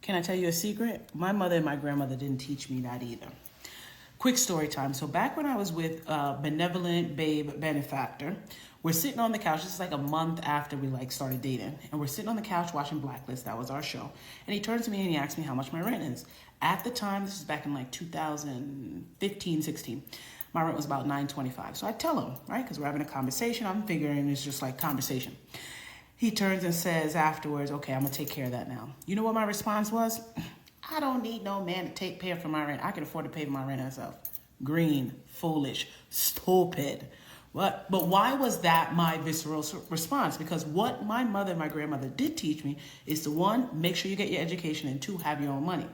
Can I tell you a secret? My mother and my grandmother didn't teach me that either. Quick story time. So back when I was with Benevolent Babe Benefactor, we're sitting on the couch. This is like a month after we started dating. And we're sitting on the couch watching Blacklist. That was our show. And he turns to me and he asks me how much my rent is. At the time, this is back in 2015, 16. My rent was about $9.25. So I tell him, right? Because we're having a conversation. I'm figuring it's just like conversation. He turns and says afterwards, okay, I'm going to take care of that now. You know what my response was? I don't need no man to pay for my rent. I can afford to pay for my rent myself. Green, foolish, stupid. What? But why was that my visceral response? Because what my mother and my grandmother did teach me is to, one, make sure you get your education, and two, have your own money.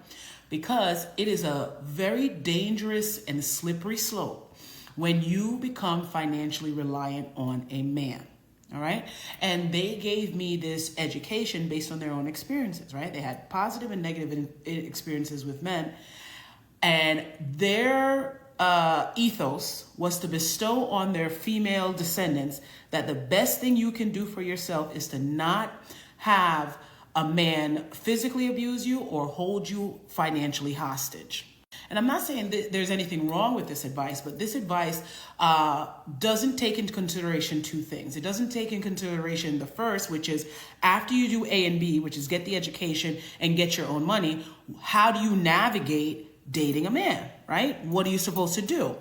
Because it is a very dangerous and slippery slope when you become financially reliant on a man. All right. And they gave me this education based on their own experiences, right? They had positive and negative experiences with men. And their ethos was to bestow on their female descendants that the best thing you can do for yourself is to not have a man physically abuse you or hold you financially hostage. And I'm not saying that there's anything wrong with this advice, but this advice doesn't take into consideration two things. It doesn't take into consideration the first, which is after you do A and B, which is get the education and get your own money, how do you navigate dating a man, right? What are you supposed to do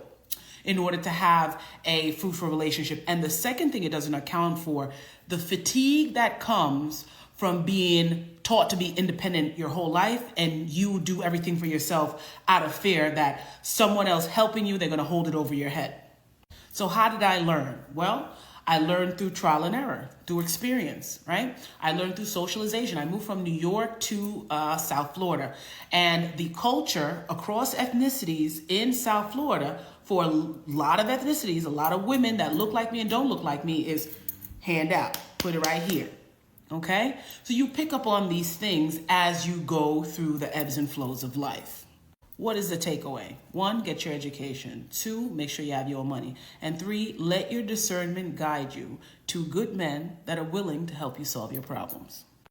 in order to have a fruitful relationship? And the second thing it doesn't account for, the fatigue that comes from being taught to be independent your whole life and you do everything for yourself out of fear that someone else helping you, they're going to hold it over your head. So how did I learn? Well, I learned through trial and error, through experience, right? I learned through socialization. I moved from New York to South Florida. And the culture across ethnicities in South Florida, for a lot of ethnicities, a lot of women that look like me and don't look like me, is hand out, put it right here. Okay? So you pick up on these things as you go through the ebbs and flows of life. What is the takeaway? 1, get your education. 2, make sure you have your money. And 3, let your discernment guide you to good men that are willing to help you solve your problems.